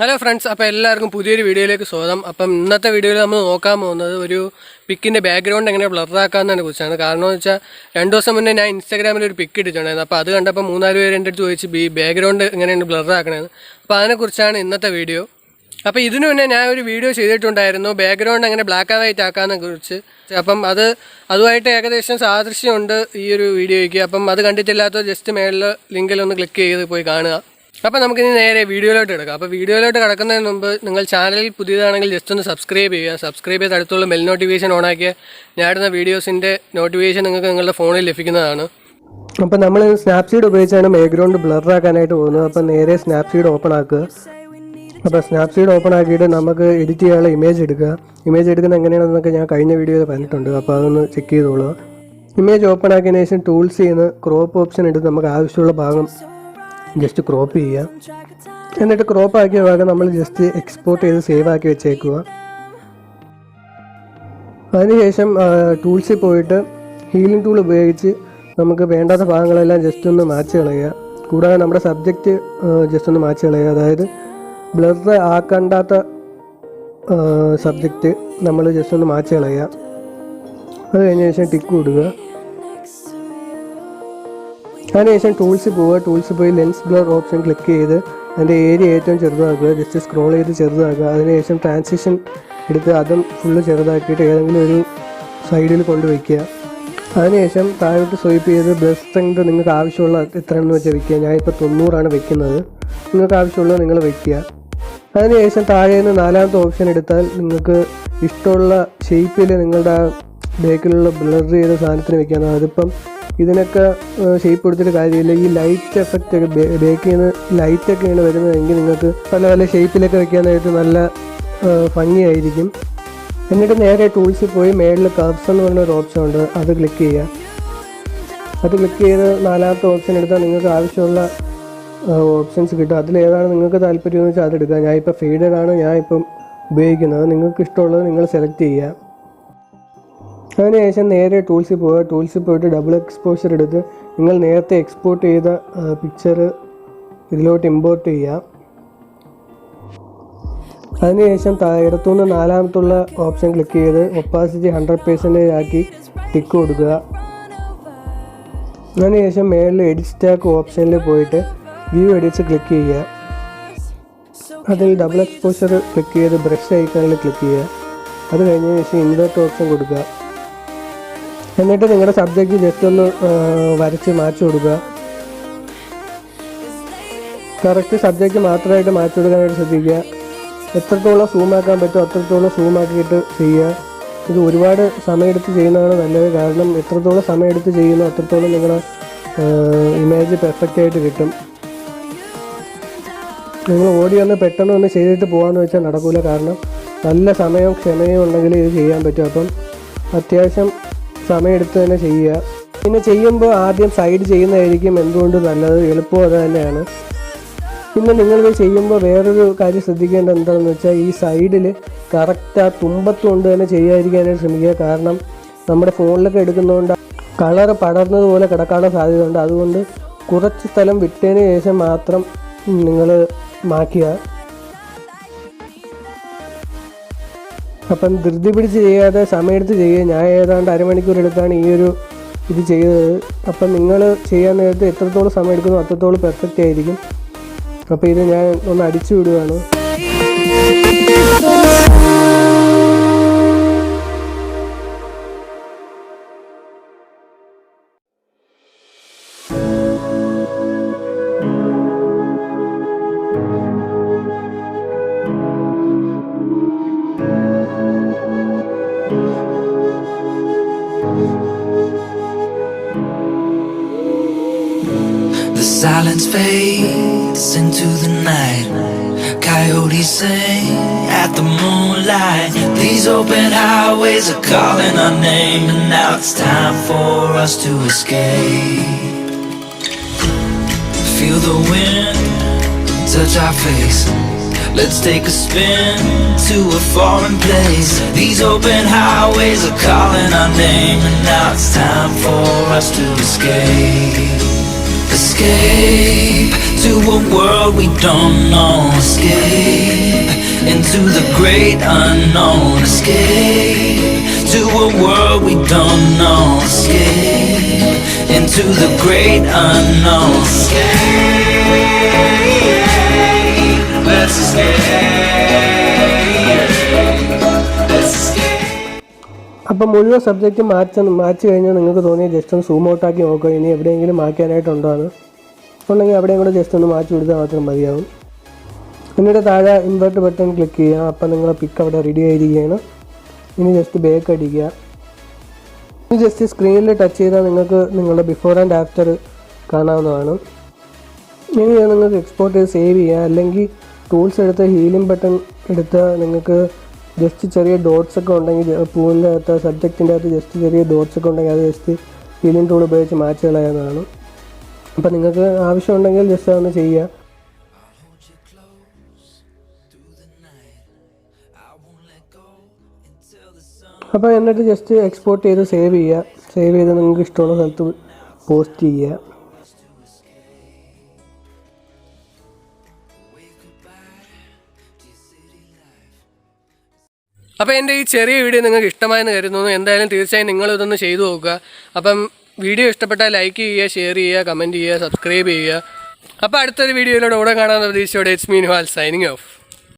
Hello friends, അപ്പോൾ എല്ലാവർക്കും പുതിയൊരു വീഡിയോയിലേക്ക് സ്വാഗതം. അപ്പം ഇന്നത്തെ വീഡിയോയിൽ നമ്മൾ നോക്കാൻ പോകുന്നത് ഒരു പിക്കിൻ്റെ ബാക്ക്ഗ്രൗണ്ട് എങ്ങനെ ബ്ലറാക്കാമെന്നതിനെ കുറിച്ചാണ്. കാരണം എന്ന് വെച്ചാൽ 2 ദിവസം മുന്നേ ഞാൻ ഇൻസ്റ്റാഗ്രാമിൽ ഒരു പിക്ക് ഇട്ടിട്ടുണ്ടായിരുന്നു. അപ്പോൾ അത് കണ്ടപ്പോൾ 3-4 പേര് എൻ്റെ അടുത്ത് ചോദിച്ച് ബാക്ക്ഗ്രൗണ്ട് എങ്ങനെയാണ് ബ്ലറാക്കണതെന്ന്. അപ്പോൾ അതിനെക്കുറിച്ചാണ് ഇന്നത്തെ വീഡിയോ. അപ്പോൾ ഇതിനു മുന്നേ ഞാൻ ഒരു വീഡിയോ ചെയ്തിട്ടുണ്ടായിരുന്നു ബാക്ക്ഗ്രൗണ്ട് എങ്ങനെ ബ്ലാക്ക് ആൻഡ് വൈറ്റ് ആക്കാമെന്നെ കുറിച്ച്. അപ്പം അതുമായിട്ട് ഏകദേശം സാദൃശ്യമുണ്ട് ഈ ഒരു വീഡിയോയ്ക്ക്. അപ്പം അത് കണ്ടിട്ടില്ലാത്തവർ ജസ്റ്റ് മേളിൽ ലിങ്കിലൊന്ന് ക്ലിക്ക് ചെയ്ത് പോയി കാണുക. അപ്പോൾ നമുക്കിനി നേരെ വീഡിയോയിലോട്ട് കിടക്കാം. അപ്പോൾ വീഡിയോയിലോട്ട് കിടക്കുന്നതിന് മുമ്പ് നിങ്ങൾ ചാനലിൽ പുതിയതാണെങ്കിൽ ജസ്റ്റ് ഒന്ന് സബ്സ്ക്രൈബ് ചെയ്യുക. സബ്സ്ക്രൈബ് ചെയ്ത് അടുത്തുള്ള ബെൽ നോട്ടിഫിക്കേഷൻ ഓണാക്കിയ ഞാനിടുന്ന വീഡിയോസിൻ്റെ നോട്ടിഫിക്കേഷൻ നിങ്ങൾക്ക് നിങ്ങളുടെ ഫോണിൽ ലഭിക്കുന്നതാണ്. അപ്പോൾ നമ്മൾ സ്നാപ്സീഡ് ഉപയോഗിച്ചാണ് ബാക്ക്ഗ്രൗണ്ട് ബ്ലറാക്കാനായിട്ട് പോകുന്നത്. അപ്പോൾ നേരെ സ്നാപ്സീഡ് ഓപ്പൺ ആക്കുക. അപ്പോൾ സ്നാപ്സീഡ് ഓപ്പൺ ആക്കിയിട്ട് നമുക്ക് എഡിറ്റ് ചെയ്യാനുള്ള ഇമേജ് എടുക്കുക. ഇമേജ് എടുക്കുന്നത് എങ്ങനെയാണെന്നൊക്കെ ഞാൻ കഴിഞ്ഞ വീഡിയോയിൽ പറഞ്ഞിട്ടുണ്ട്. അപ്പോൾ അതൊന്ന് ചെക്ക് ചെയ്തോളുക. ഇമേജ് ഓപ്പൺ ആക്കിയതിന് ശേഷം ടൂൾസ് ചെയ്യുന്ന ക്രോപ്പ് ഓപ്ഷൻ എടുത്ത് നമുക്ക് ആവശ്യമുള്ള ഭാഗം ജസ്റ്റ് ക്രോപ്പ് ചെയ്യുക. എന്നിട്ട് ക്രോപ്പ് ആക്കിയ ഭാഗം നമ്മൾ ജസ്റ്റ് എക്സ്പോർട്ട് ചെയ്ത് സേവ് ആക്കി വെച്ചേക്കുക. അതിനുശേഷം ടൂൾസിൽ പോയിട്ട് ഹീലിംഗ് ടൂൾ ഉപയോഗിച്ച് നമുക്ക് വേണ്ടാത്ത ഭാഗങ്ങളെല്ലാം ജസ്റ്റ് ഒന്ന് മാച്ച് കളയുക. കൂടാതെ നമ്മുടെ സബ്ജക്റ്റ് ജസ്റ്റ് ഒന്ന് മാച്ച് കളയുക. അതായത് ബ്ലർ ആക്കണ്ടാത്ത സബ്ജക്റ്റ് നമ്മൾ ജസ്റ്റ് ഒന്ന് മാച്ച് കളയുക. അത് കഴിഞ്ഞ ശേഷം ടിക്ക് കൊടുക്കുക. അതിനുശേഷം ടൂൾസിൽ പോവുക. ടൂൾസിൽ പോയി ലെൻസ് ബ്ലർ ഓപ്ഷൻ ക്ലിക്ക് ചെയ്ത് അതിൻ്റെ ഏരിയ ഏറ്റവും ചെറുതാക്കുക. ജസ്റ്റ് സ്ക്രോൾ ചെയ്ത് ചെറുതാക്കുക. അതിനുശേഷം ട്രാൻസിഷൻ എടുത്ത് അതും ഫുള്ള് ചെറുതാക്കിയിട്ട് ഏതെങ്കിലും ഒരു സൈഡിൽ കൊണ്ടുവയ്ക്കുക. അതിനുശേഷം താഴോട്ട് സ്വൈപ്പ് ചെയ്ത് ബ്രഷ് സ്ട്രെങ്ത് നിങ്ങൾക്ക് ആവശ്യമുള്ള എത്രയാണെന്ന് വെച്ചാൽ വയ്ക്കുക. ഞാനിപ്പോൾ 90 വെക്കുന്നത്. നിങ്ങൾക്ക് ആവശ്യമുള്ളത് നിങ്ങൾ വയ്ക്കുക. അതിനുശേഷം താഴെ നിന്ന് 4ാമത്തെ ഓപ്ഷൻ എടുത്താൽ നിങ്ങൾക്ക് ഇഷ്ടമുള്ള ഷേപ്പിൽ നിങ്ങളുടെ ബേക്കിലുള്ള ബ്ലർ ചെയ്ത സാധനത്തിന് വയ്ക്കാവുന്നതാണ്. അതിപ്പം ഇതിനൊക്കെ ഷേപ്പ് കൊടുത്തിട്ട് കാര്യമില്ല. ഈ ലൈറ്റ് എഫക്റ്റ് ഒക്കെ ബേക്കിൽ നിന്ന് ലൈറ്റൊക്കെയാണ് വരുന്നതെങ്കിൽ നിങ്ങൾക്ക് പല പല ഷേപ്പിലൊക്കെ വയ്ക്കാനായിട്ട് നല്ല ഭംഗിയായിരിക്കും. എന്നിട്ട് നേരെ ടൂൾസിൽ പോയി മേളിൽ കർവ്സ് എന്ന് പറഞ്ഞൊരു ഓപ്ഷൻ ഉണ്ട്. അത് ക്ലിക്ക് ചെയ്യുക. അത് ക്ലിക്ക് ചെയ്ത് 4ാമത്തെ ഓപ്ഷൻ എടുത്താൽ നിങ്ങൾക്ക് ആവശ്യമുള്ള ഓപ്ഷൻസ് കിട്ടും. അതിലേതാണ് നിങ്ങൾക്ക് താല്പര്യം എന്ന് വെച്ചാൽ അതെടുക്കുക. ഞാനിപ്പോൾ ഫെയ്ഡഡാണ് ഞാനിപ്പം ഉപയോഗിക്കുന്നത്. നിങ്ങൾക്ക് ഇഷ്ടമുള്ളത് നിങ്ങൾ സെലക്ട് ചെയ്യുക. അതിനുശേഷം നേരെ ടൂൾസിൽ പോവുക. ടൂൾസിൽ പോയിട്ട് ഡബിൾ എക്സ്പോഷർ എടുത്ത് നിങ്ങൾ നേരത്തെ എക്സ്പോർട്ട് ചെയ്ത പിക്ചർ ഇതിലോട്ട് ഇമ്പോർട്ട് ചെയ്യുക. അതിനുശേഷം ഇടത്തുനിന്ന് 4ാമത്തുള്ള ഓപ്ഷൻ ക്ലിക്ക് ചെയ്ത് ഒപ്പാസിറ്റി 100% ആക്കി ടിക്ക് കൊടുക്കുക. അതിനുശേഷം മേളിൽ എഡിറ്റ് സ്റ്റാക്ക് ഓപ്ഷനിൽ പോയിട്ട് വ്യൂ എഡിറ്റ്സ് ക്ലിക്ക് ചെയ്യുക. അതിൽ ഡബിൾ എക്സ്പോഷർ ക്ലിക്ക് ചെയ്ത് ബ്രഷ് ഐക്കണിൽ ക്ലിക്ക് ചെയ്യുക. അത് കഴിഞ്ഞ ശേഷം ഇൻവേർട്ട് ഓപ്ഷൻ കൊടുക്കുക. എന്നിട്ട് നിങ്ങളുടെ സബ്ജക്റ്റ് ജസ്റ്റ് ഒന്ന് വരച്ച് മാറ്റി കൊടുക്കുക. കറക്റ്റ് സബ്ജക്റ്റ് മാത്രമായിട്ട് മാറ്റി കൊടുക്കാനായിട്ട് ശ്രദ്ധിക്കുക. എത്രത്തോളം സൂം ആക്കാൻ പറ്റുമോ അത്രത്തോളം സൂം ആക്കിയിട്ട് ചെയ്യുക. ഇത് ഒരുപാട് സമയമെടുത്ത് ചെയ്യുന്നതാണ് നല്ലത്. കാരണം എത്രത്തോളം സമയമെടുത്ത് ചെയ്യുന്നോ അത്രത്തോളം നിങ്ങളുടെ ഇമേജ് പെർഫെക്റ്റ് ആയിട്ട് കിട്ടും. നിങ്ങൾ ഓടി വന്ന് പെട്ടെന്ന് ഒന്ന് ചെയ്തിട്ട് പോകാമെന്ന് വെച്ചാൽ നടക്കില്ല. കാരണം നല്ല സമയവും ക്ഷമയും ഉണ്ടെങ്കിൽ ഇത് ചെയ്യാൻ പറ്റും. അപ്പം അത്യാവശ്യം സമയമെടുത്ത് തന്നെ ചെയ്യുക. പിന്നെ ചെയ്യുമ്പോൾ ആദ്യം സൈഡ് ചെയ്യുന്നതായിരിക്കും എന്തുകൊണ്ട് നല്ലത്. എളുപ്പം അത് തന്നെയാണ്. പിന്നെ നിങ്ങളിത് ചെയ്യുമ്പോൾ വേറൊരു കാര്യം ശ്രദ്ധിക്കേണ്ടത് എന്താണെന്ന് വെച്ചാൽ ഈ സൈഡിൽ കറക്റ്റ് ആ തുമ്പത്ത് കൊണ്ട് തന്നെ ചെയ്യാതിരിക്കാനായിട്ട് ശ്രമിക്കുക. കാരണം നമ്മുടെ ഫോണിലൊക്കെ എടുക്കുന്നതുകൊണ്ട് കളർ പടർന്നതുപോലെ കിടക്കാനുള്ള സാധ്യതയുണ്ട്. അതുകൊണ്ട് കുറച്ച് സ്ഥലം വിട്ടതിന് ശേഷം മാത്രം നിങ്ങൾ മാറ്റുക. അപ്പം ധൃതി പിടിച്ച് ചെയ്യാതെ സമയമെടുത്ത് ചെയ്യുക. ഞാൻ ഏതാണ്ട് അരമണിക്കൂർ എടുത്താണ് ഈ ഒരു ഇത് ചെയ്തത്. അപ്പം നിങ്ങൾ ചെയ്യാൻ നേരത്ത് എത്രത്തോളം സമയം എടുക്കുന്നോ അത്രത്തോളം പെർഫെക്റ്റ് ആയിരിക്കും. അപ്പോൾ ഇത് ഞാൻ ഒന്ന് അടിച്ചു വിടുകയാണ്. The silence fades into the night. Coyotes sing at the moonlight. These open highways are calling our name, and now it's time for us to escape. Feel the wind touch our face. Let's take a spin to a foreign place. These open highways are calling our name, and now it's time for us to escape. Escape to a world world we don't know. Escape into the great unknown. Escape to a world we don't know. Escape into the great unknown. Escape, let's escape. Let's escape. അപ്പോൾ മുഴുവൻ subject match കഴിഞ്ഞാൽ നിങ്ങൾക്ക് തോന്നി just ഒന്ന് zoom ഔട്ടാക്കി നോക്കുക. ഇനി എവിടെയെങ്കിലും മാറ്റാനായിട്ടുണ്ടോ ഉണ്ടെങ്കിൽ അവിടെയും കൂടെ ജസ്റ്റ് ഒന്ന് മാറ്റി കൊടുത്താൽ മാത്രം മതിയാവും. പിന്നീട് താഴെ ഇൻവെർട്ട് ബട്ടൺ ക്ലിക്ക് ചെയ്യുക. അപ്പം നിങ്ങളുടെ പിക്ക് അവിടെ റെഡി ആയിരിക്കുകയാണ്. ഇനി ജസ്റ്റ് ബേക്ക് അടിക്കുക. ഇനി ജസ്റ്റ് സ്ക്രീനിൽ ടച്ച് ചെയ്താൽ നിങ്ങൾക്ക് നിങ്ങളുടെ ബിഫോർ ആൻഡ് ആഫ്റ്റർ കാണാവുന്നതാണ്. ഇനി നിങ്ങൾക്ക് എക്സ്പോർട്ട് ചെയ്ത് സേവ് ചെയ്യുക. അല്ലെങ്കിൽ ടൂൾസ് എടുത്ത് ഹീലിംഗ് ബട്ടൺ എടുത്ത് നിങ്ങൾക്ക് ജസ്റ്റ് ചെറിയ ഡോട്ട്സ് ഒക്കെ ഉണ്ടെങ്കിൽ പൂവിൻ്റെ അകത്ത് സബ്ജക്റ്റിൻ്റെ അകത്ത് ജസ്റ്റ് ചെറിയ ഡോട്ട്സ് ഒക്കെ ഉണ്ടെങ്കിൽ അത് ജസ്റ്റ് ഹീലിംഗ് ടൂൾ ഉപയോഗിച്ച് മാച്ച് കളയാവുന്നതാണ്. അപ്പം നിങ്ങൾക്ക് ആവശ്യമുണ്ടെങ്കിൽ ജസ്റ്റ് അതൊന്ന് ചെയ്യുക. അപ്പോൾ എന്നിട്ട് ജസ്റ്റ് എക്സ്പോർട്ട് ചെയ്ത് സേവ് ചെയ്യുക. സേവ് ചെയ്ത് നിങ്ങൾക്ക് ഇഷ്ടമുള്ള സ്ഥലത്ത് പോസ്റ്റ് ചെയ്യുക. അപ്പോൾ എൻ്റെ ഈ ചെറിയ വീഡിയോ നിങ്ങൾക്ക് ഇഷ്ടമായെന്ന് കരുതുന്നു. എന്തായാലും തീർച്ചയായും നിങ്ങളിതൊന്ന് ചെയ്തു നോക്കുക. അപ്പം വീഡിയോ ഇഷ്ടപ്പെട്ടാൽ ലൈക്ക് ചെയ്യുക, ഷെയർ ചെയ്യുക, കമൻറ്റ് ചെയ്യുക, സബ്സ്ക്രൈബ് ചെയ്യുക. അപ്പോൾ അടുത്തൊരു വീഡിയോയിലൂടെ കാണാമെന്ന പ്രതീക്ഷയോടെ ഇറ്റ്സ് മീ നുഹാൽ സൈനിങ് ഓഫ്.